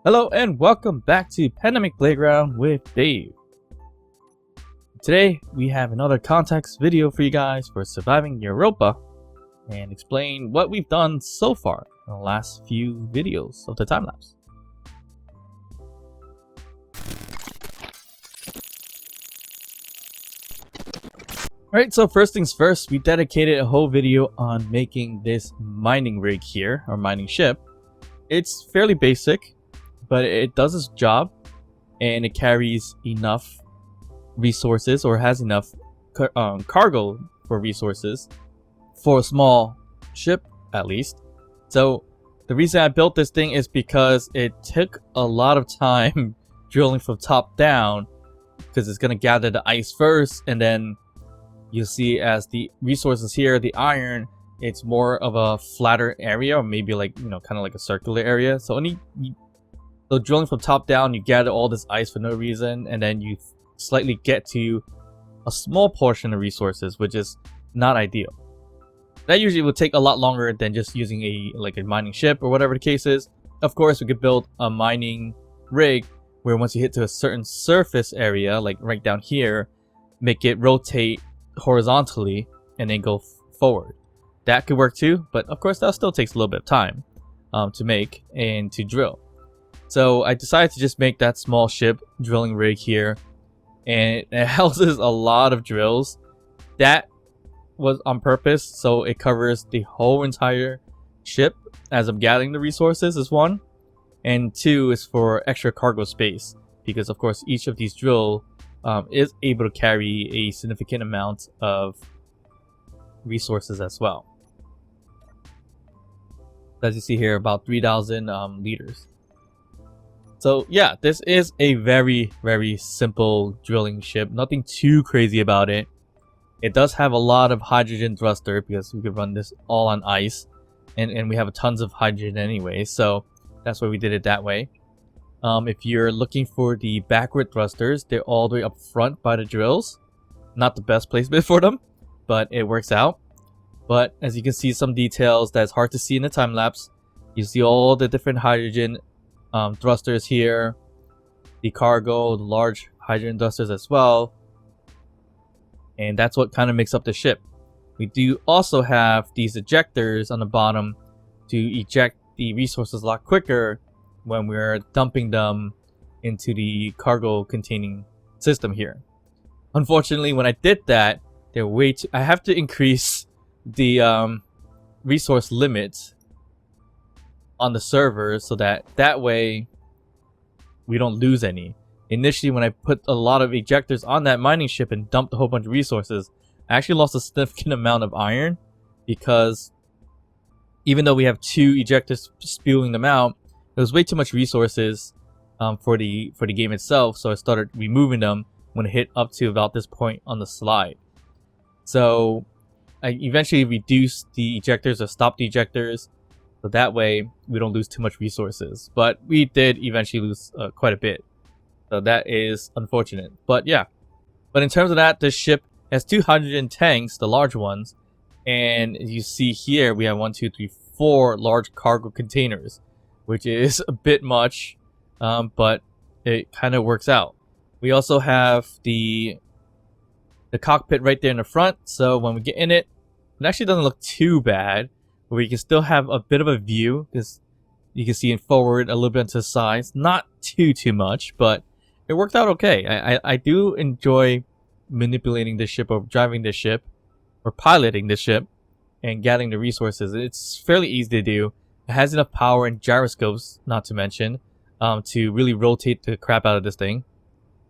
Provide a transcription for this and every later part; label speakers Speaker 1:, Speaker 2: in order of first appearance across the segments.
Speaker 1: Hello and welcome back to Pandemic Playground with Dave. Today we have another context video for you guys for surviving Europa and explain what we've done so far in the last few videos of the time lapse. Alright, so first things first, we dedicated a whole video on making this mining rig here, or mining ship. It's fairly basic, but it does its job and it carries enough resources, or has enough cargo for resources for a small ship at least. So the reason I built this thing is because it took a lot of time drilling from top down, because it's going to gather the ice first, and then you'll see as the resources here, the iron, it's more of a flatter area, or maybe like, kind of like a circular area. So drilling from top down, you gather all this ice for no reason, and then you slightly get to a small portion of resources, which is not ideal. That usually will take a lot longer than just using a mining ship or whatever the case is. Of course, we could build a mining rig where once you hit to a certain surface area, like right down here, make it rotate horizontally and then go forward. That could work too, but of course that still takes a little bit of time to make and to drill. So I decided to just make that small ship drilling rig here, and it houses a lot of drills. That was on purpose, so it covers the whole entire ship as I'm gathering the resources, is one, and two is for extra cargo space, because of course each of these drill is able to carry a significant amount of resources as well. As you see here, about 3,000 liters. So yeah, this is a very simple drilling ship. Nothing too crazy about it. It does have a lot of hydrogen thruster, because we could run this all on ice, and we have tons of hydrogen anyway, so that's why we did it that way. If you're looking for the backward thrusters, they're all the way up front by the drills. Not the best placement for them, but it works out. But as you can see, some details that's hard to see in the time lapse. You see all the different hydrogen thrusters here, the cargo, the large hydrogen thrusters as well, and that's what kind of makes up the ship. We do also have these ejectors on the bottom to eject the resources a lot quicker when we're dumping them into the cargo containing system here. Unfortunately, when I did that, they're way too, I have to increase the resource limit on the server so that way we don't lose any. Initially, when I put a lot of ejectors on that mining ship and dumped a whole bunch of resources, I actually lost a significant amount of iron, because even though we have 2 ejectors spewing them out, there was way too much resources for the game itself, so I started removing them when it hit up to about this point on the slide. So I eventually reduced the ejectors, or stopped the ejectors, so that way we don't lose too much resources. But we did eventually lose quite a bit, so that is unfortunate. But yeah, but in terms of that, this ship has 2 hydrogen tanks, the large ones, and as you see here, we have 1, 2, 3, 4 large cargo containers, which is a bit much, but it kind of works out. We also have the cockpit right there in the front, so when we get in it, it actually doesn't look too bad, but we can still have a bit of a view, because you can see it forward, a little bit to the sides, not too much, but it worked out okay. I do enjoy manipulating this ship, or driving this ship, or piloting this ship, and gathering the resources. It's fairly easy to do. It has enough power and gyroscopes, not to mention, to really rotate the crap out of this thing.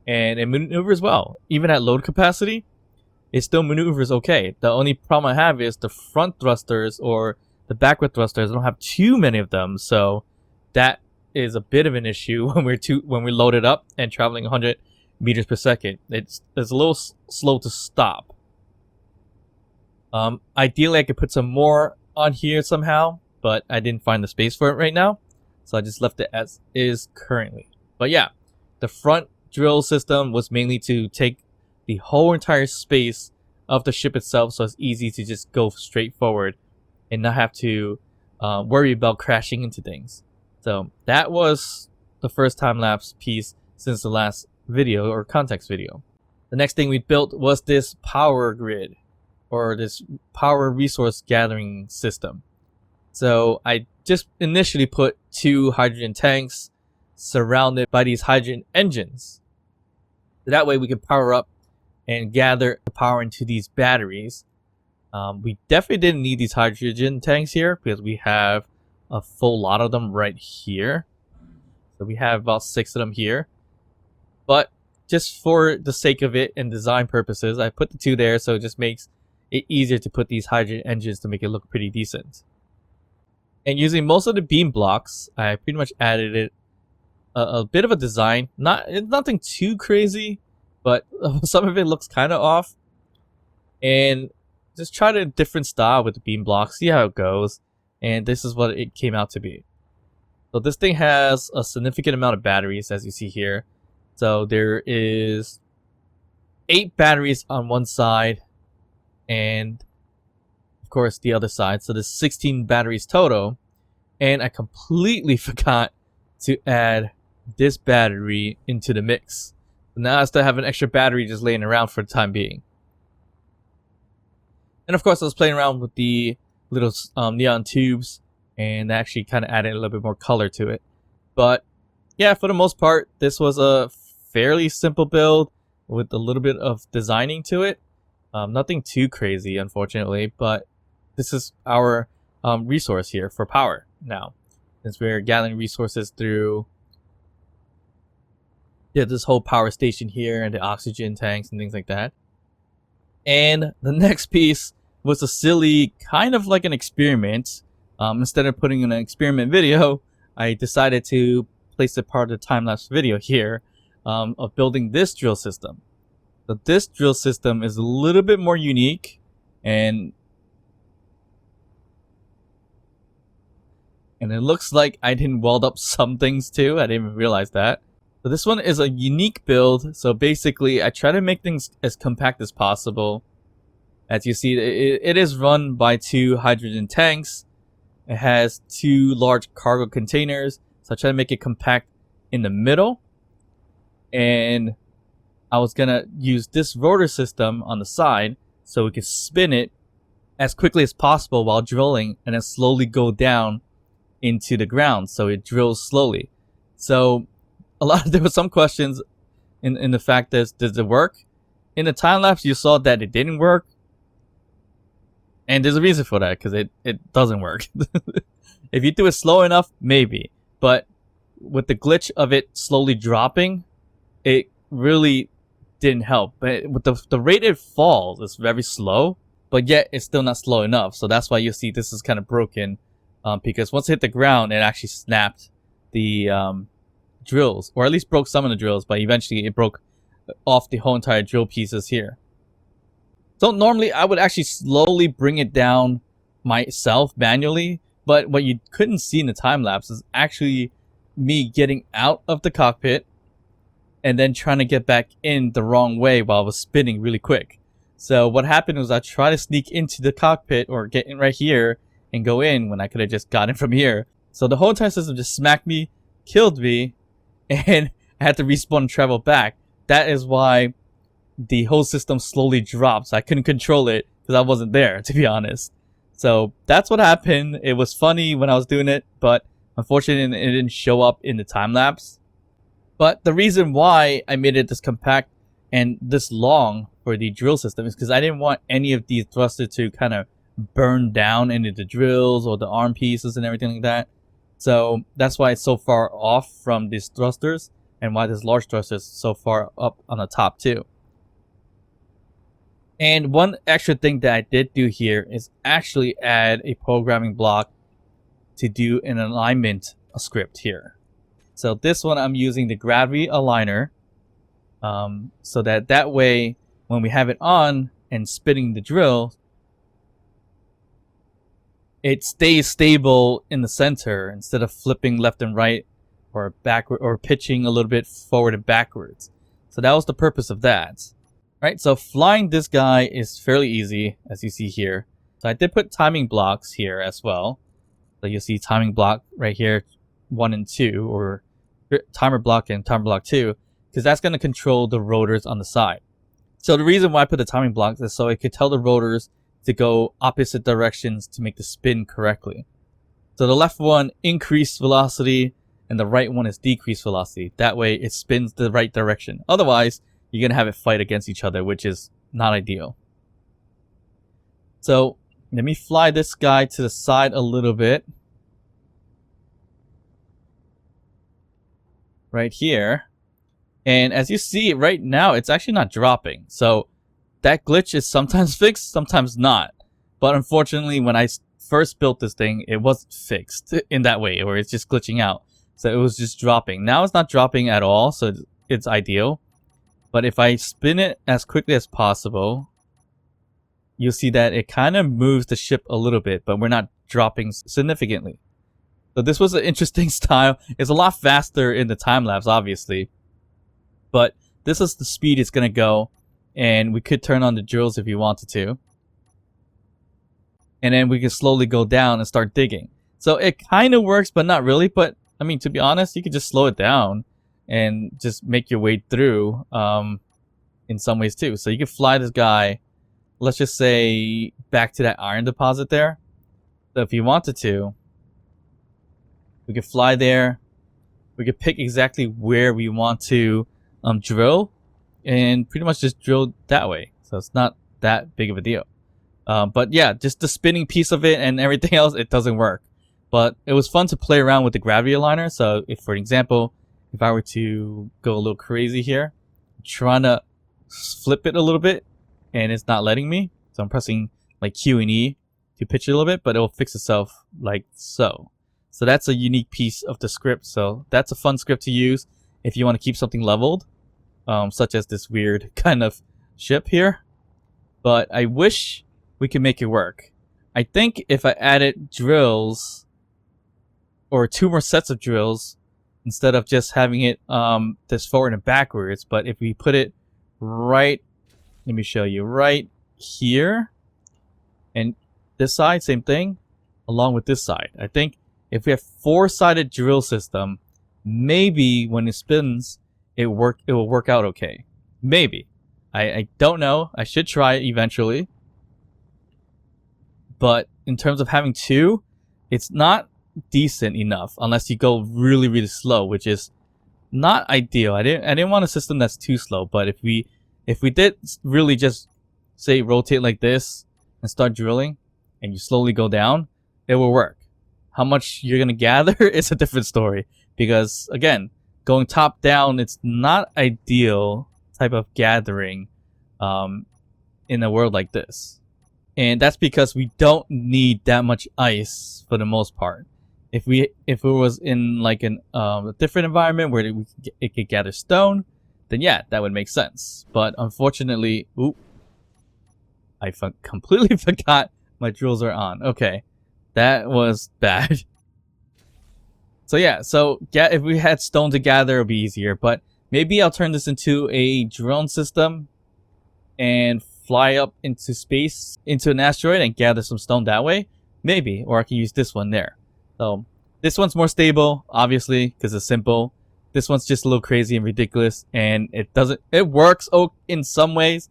Speaker 1: And it maneuvers well. Even at load capacity, it still maneuvers okay. The only problem I have is the front thrusters, or the backward thrusters. I don't have too many of them, so that is a bit of an issue when we load it up and traveling 100 meters per second. It's a little slow to stop. Ideally, I could put some more on here somehow, but I didn't find the space for it right now, so I just left it as is currently. But yeah, the front drill system was mainly to take the whole entire space of the ship itself, so it's easy to just go straight forward and not have to worry about crashing into things. So that was the first time-lapse piece since the last video or context video. The next thing we built was this power grid, or this power resource gathering system. So I just initially put 2 hydrogen tanks surrounded by these hydrogen engines. So that way we can power up and gather the power into these batteries. We definitely didn't need these hydrogen tanks here because we have a full lot of them right here. So we have about 6 of them here. But just for the sake of it and design purposes, I put the 2 there, so it just makes it easier to put these hydrogen engines to make it look pretty decent. And using most of the beam blocks, I pretty much added it a bit of a design. Nothing too crazy, but some of it looks kind of off. And just tried a different style with the beam blocks, see how it goes. And this is what it came out to be. So this thing has a significant amount of batteries, as you see here. So there is 8 batteries on one side, and of course the other side. So there's 16 batteries total. And I completely forgot to add this battery into the mix. So now I still have an extra battery just laying around for the time being. And of course I was playing around with the little neon tubes, and actually kind of added a little bit more color to it. But yeah, for the most part, this was a fairly simple build with a little bit of designing to it. Nothing too crazy, unfortunately, but this is our resource here for power now, since we're gathering resources through this whole power station here and the oxygen tanks and things like that. And the next piece was a silly, kind of like an experiment. Instead of putting in an experiment video, I decided to place a part of the time-lapse video here of building this drill system. So this drill system is a little bit more unique, and it looks like I didn't weld up some things too. I didn't even realize that. So this one is a unique build. So basically, I try to make things as compact as possible. As you see, it is run by 2 hydrogen tanks. It has 2 large cargo containers. So I try to make it compact in the middle. And I was going to use this rotor system on the side so we can spin it as quickly as possible while drilling, and then slowly go down into the ground so it drills slowly. So there were some questions in the fact that does it work? In the time lapse you saw that it didn't work, and there's a reason for that, because it doesn't work. If you do it slow enough, maybe, but with the glitch of it slowly dropping, it really didn't help. But with the rate it falls, it's very slow, but yet it's still not slow enough. So that's why you see this is kind of broken. Because once it hit the ground, it actually snapped the drills, or at least broke some of the drills, but eventually it broke off the whole entire drill pieces here. So normally I would actually slowly bring it down myself manually, but what you couldn't see in the time lapse is actually me getting out of the cockpit and then trying to get back in the wrong way while I was spinning really quick. So what happened was I tried to sneak into the cockpit or get in right here and go in when I could have just gotten from here. So the whole entire system just smacked me, killed me, and I had to respawn and travel back. That is why the whole system slowly drops. I couldn't control it because I wasn't there, to be honest. So that's what happened. It was funny when I was doing it, but unfortunately it didn't show up in the time lapse. But the reason why I made it this compact and this long for the drill system is because I didn't want any of these thrusters to kind of burn down into the drills or the arm pieces and everything like that. So that's why it's so far off from these thrusters, and why this large thruster is so far up on the top too. And one extra thing that I did do here is actually add a programming block to do an alignment script here. So this one I'm using the gravity aligner, so that way when we have it on and spinning the drill, it stays stable in the center instead of flipping left and right or backward, or pitching a little bit forward and backwards. So that was the purpose of that. Right, so flying this guy is fairly easy, as you see here. So I did put timing blocks here as well. So you'll see timing block right here, 1 and 2, or timer block and timer block 2, because that's going to control the rotors on the side. So the reason why I put the timing blocks is so it could tell the rotors to go opposite directions to make the spin correctly. So the left one increased velocity and the right one is decreased velocity. That way it spins the right direction. Otherwise, you're going to have it fight against each other, which is not ideal. So let me fly this guy to the side a little bit. Right here. And as you see right now, it's actually not dropping. So that glitch is sometimes fixed, sometimes not. But unfortunately, when I first built this thing, it wasn't fixed in that way, or it's just glitching out. So it was just dropping. Now it's not dropping at all, so it's ideal. But if I spin it as quickly as possible, you'll see that it kind of moves the ship a little bit, but we're not dropping significantly. So this was an interesting style. It's a lot faster in the time lapse, obviously. But this is the speed it's going to go. And we could turn on the drills if you wanted to. And then we can slowly go down and start digging. So it kind of works, but not really. But, I mean, to be honest, you could just slow it down and just make your way through in some ways too. So you could fly this guy, let's just say, back to that iron deposit there. So if you wanted to, we could fly there. We could pick exactly where we want to drill and pretty much just drill that way. So it's not that big of a deal. But yeah, just the spinning piece of it and everything else, it doesn't work. But it was fun to play around with the gravity aligner. So if, for example, if I were to go a little crazy here, trying to flip it a little bit and it's not letting me. So I'm pressing like Q and E to pitch it a little bit, but it will fix itself like so. So that's a unique piece of the script. So that's a fun script to use if you want to keep something leveled, such as this weird kind of ship here. But I wish we could make it work. I think if I added drills or 2 more sets of drills instead of just having it this forward and backwards, but if we put it right, let me show you, right here and this side, same thing, along with this side. I think if we have 4-sided drill system, maybe when it spins, it will work out okay. Maybe. I don't know. I should try it eventually. But in terms of having 2, it's not decent enough unless you go really, really slow, which is not ideal. I didn't want a system that's too slow, but if we did really just say rotate like this and start drilling and you slowly go down, it will work. How much you're gonna gather is a different story, because again, going top down, it's not ideal type of gathering in a world like this. And that's because we don't need that much ice for the most part. If it was in like a different environment where it could gather stone, then yeah, that would make sense. But unfortunately, I completely forgot my drills are on. Okay, that was bad. So yeah, if we had stone to gather, it would be easier. But maybe I'll turn this into a drone system and fly up into space, into an asteroid, and gather some stone that way. Maybe, or I can use this one there. So this one's more stable, obviously, because it's simple. This one's just a little crazy and ridiculous, and it works in some ways,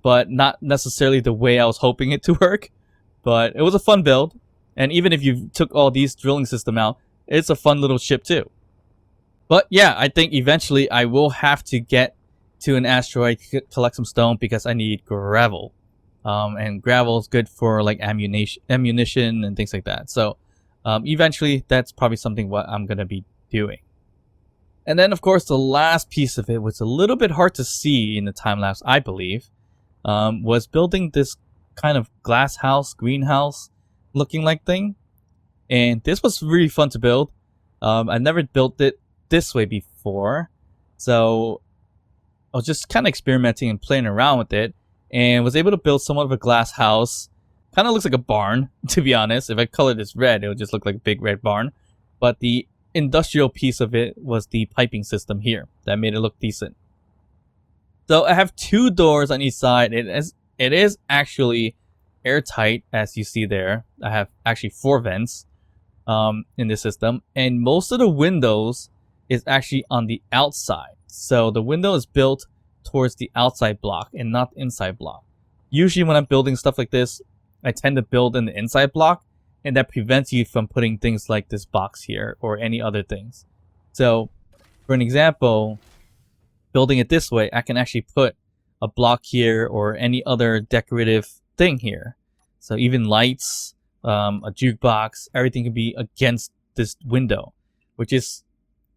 Speaker 1: but not necessarily the way I was hoping it to work. But it was a fun build, and even if you took all these drilling system out, it's a fun little ship too. But yeah, I think eventually I will have to get to an asteroid to collect some stone because I need gravel. And gravel is good for like ammunition and things like that. So eventually that's probably something what I'm going to be doing. And then of course the last piece of it, was a little bit hard to see in the time lapse, I believe, was building this kind of glass house, greenhouse looking like thing. And this was really fun to build. I never built it this way before. So I was just kind of experimenting and playing around with it, and was able to build somewhat of a glass house. Kind of looks like a barn, to be honest. If I colored this red, it would just look like a big red barn. But the industrial piece of it was the piping system here that made it look decent. So I have 2 doors on each side. It is actually airtight, as you see there. I have actually 4 vents in this system, and most of the windows is actually on the outside. So the window is built towards the outside block and not the inside block. Usually when I'm building stuff like this, I tend to build in the inside block, and that prevents you from putting things like this box here or any other things. So for an example, building it this way, I can actually put a block here or any other decorative thing here. So even lights, a jukebox, everything can be against this window, which is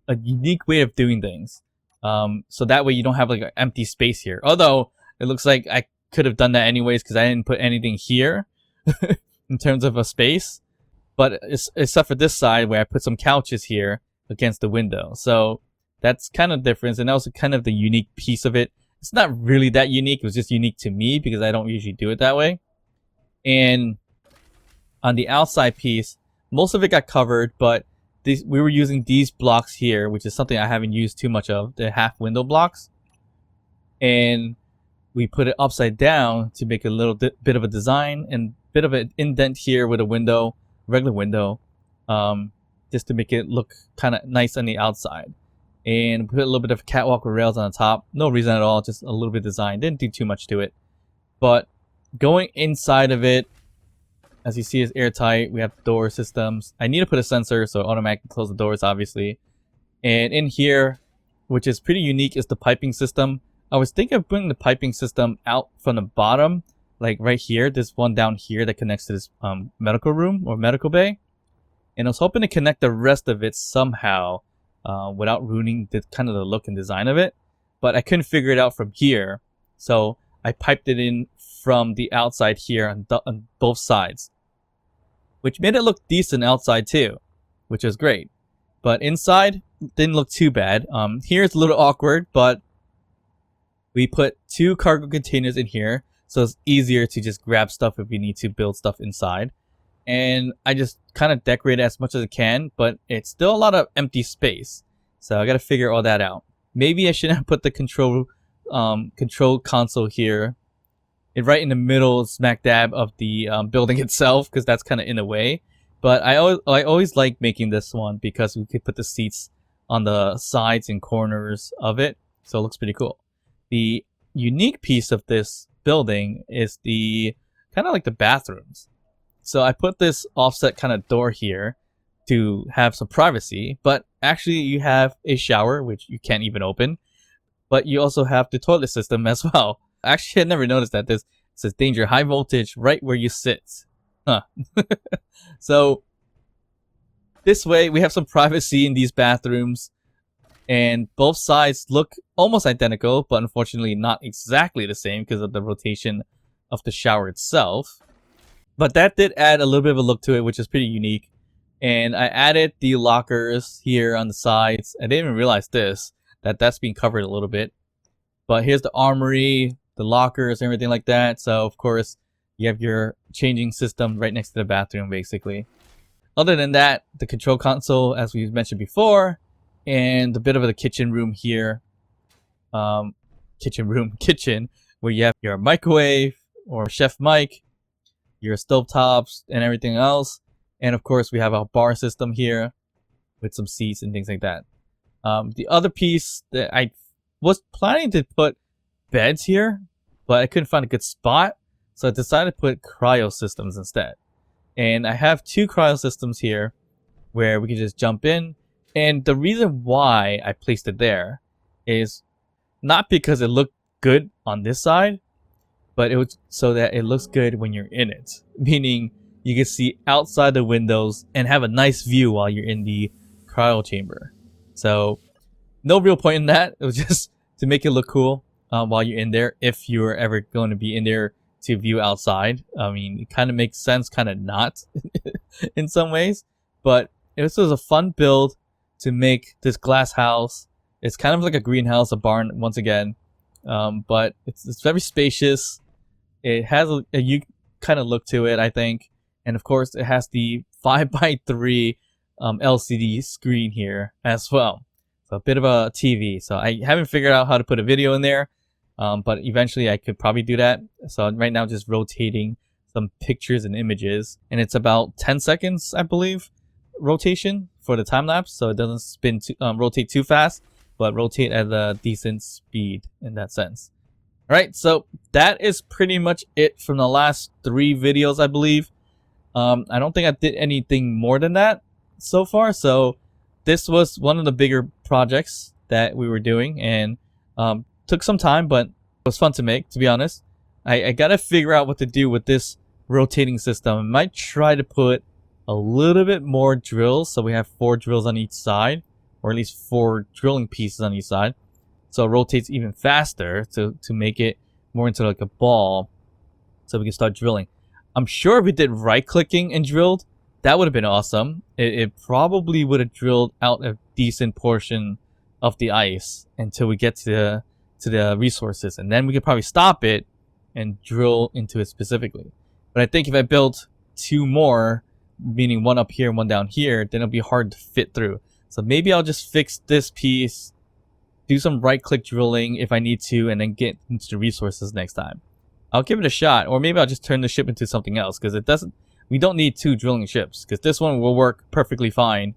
Speaker 1: a unique way of doing things. So that way you don't have like an empty space here. Although it looks like I could have done that anyways because I didn't put anything here in terms of a space. But except for this side where I put some couches here against the window. So that's kind of different, and that was kind of the unique piece of it. It's not really that unique. It was just unique to me because I don't usually do it that way. And on the outside piece, most of it got covered, but we were using these blocks here, which is something I haven't used too much of, the half window blocks. And we put it upside down to make a little bit of a design and bit of an indent here with a window, regular window, just to make it look kind of nice on the outside. And put a little bit of catwalk with rails on the top. No reason at all, just a little bit of design. Didn't do too much to it. But going inside of it, as you see, is airtight. We have door systems. I need to put a sensor so it automatically close the doors, obviously. And in here, which is pretty unique, is the piping system. I was thinking of bringing the piping system out from the bottom, like right here. There's one down here that connects to this medical room or medical bay. And I was hoping to connect the rest of it somehow without ruining the kind of the look and design of it. But I couldn't figure it out from here. So I piped it in from the outside here on both sides, which made it look decent outside too, which is great. But inside, didn't look too bad. Here it's a little awkward, but we put 2 cargo containers in here, so it's easier to just grab stuff if we need to build stuff inside. And I just kind of decorate it as much as I can, but it's still a lot of empty space. So I got to figure all that out. Maybe I shouldn't have put the control console here, right in the middle, smack dab of the building itself, because that's kind of in the way. But I always like making this one because we could put the seats on the sides and corners of it, so it looks pretty cool. The unique piece of this building is the kind of like the bathrooms. So I put this offset kind of door here to have some privacy, but actually you have a shower, which you can't even open, but you also have the toilet system as well. Actually, I never noticed that. This says danger, high voltage, right where you sit. Huh. So this way we have some privacy in these bathrooms, and both sides look almost identical, but unfortunately not exactly the same because of the rotation of the shower itself. But that did add a little bit of a look to it, which is pretty unique. And I added the lockers here on the sides. I didn't even realize that's being covered a little bit. But here's the armory, the lockers, everything like that. So of course you have your changing system right next to the bathroom, basically. Other than that, the control console, as we mentioned before, and a bit of the kitchen room here. Kitchen, where you have your microwave or chef mic, your stovetops, and everything else. And of course, we have our bar system here with some seats and things like that. The other piece that I was planning to put beds here, but I couldn't find a good spot, so I decided to put Cryo Systems instead. And I have 2 Cryo Systems here where we can just jump in. And the reason why I placed it there is not because it looked good on this side, but it was so that it looks good when you're in it. Meaning you can see outside the windows and have a nice view while you're in the cryo chamber. So no real point in that. It was just to make it look cool while you're in there, if you're ever going to be in there to view outside. I mean, it kind of makes sense, kind of not in some ways. But it was a fun build to make this glass house. It's kind of like a greenhouse, a barn once again. But it's very spacious. It has a unique kind of look to it, I think. And of course, it has the 5x3 LCD screen here as well. So a bit of a TV. So I haven't figured out how to put a video in there, but eventually I could probably do that. So right now, just rotating some pictures and images, and it's about 10 seconds, I believe, rotation for the time lapse, so it doesn't rotate too fast, but rotate at a decent speed in that sense. Alright, so that is pretty much it from the last 3 videos, I believe. I don't think I did anything more than that so far, so this was one of the bigger projects that we were doing, and took some time, but it was fun to make, to be honest. I gotta figure out what to do with this rotating system. I might try to put a little bit more drills, so we have 4 drills on each side, or at least 4 drilling pieces on each side, so it rotates even faster to make it more into like a ball, so we can start drilling. I'm sure if we did right clicking and drilled, that would have been awesome. It probably would have drilled out a decent portion of the ice until we get to the resources, and then we could probably stop it and drill into it specifically. But I think if I built 2 more, meaning one up here and one down here, then it'll be hard to fit through. So maybe I'll just fix this piece, do some right click drilling if I need to, and then get into the resources next time. I'll give it a shot, or maybe I'll just turn the ship into something else, because we don't need 2 drilling ships, because this one will work perfectly fine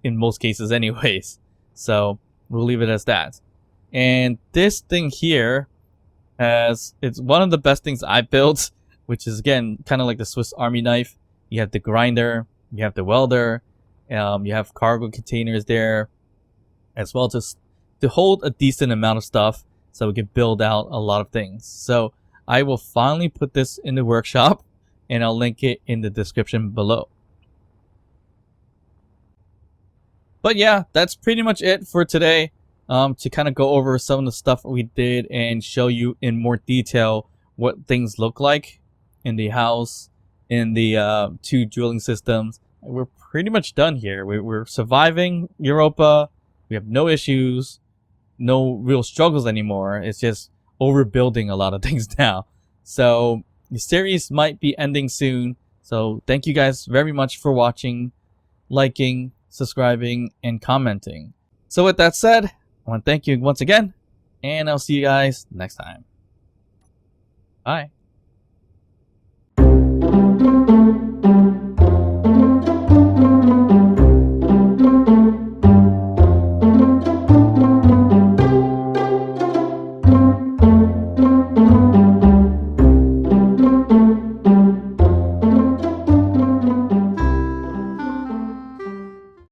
Speaker 1: in most cases anyways. So we'll leave it as that. And this thing here it's one of the best things I built, which is again kind of like the Swiss Army knife. You have the grinder, you have the welder, you have cargo containers there, as well to hold a decent amount of stuff, so we can build out a lot of things. So I will finally put this in the workshop, and I'll link it in the description below. But yeah, that's pretty much it for today. To kind of go over some of the stuff we did and show you in more detail what things look like in the house, in the 2 drilling systems. We're pretty much done here. We're surviving Europa. We have no issues, no real struggles anymore. It's just overbuilding a lot of things now. So the series might be ending soon. So thank you guys very much for watching, liking, subscribing, and commenting. So with that said, I want to thank you once again, and I'll see you guys next time. Bye.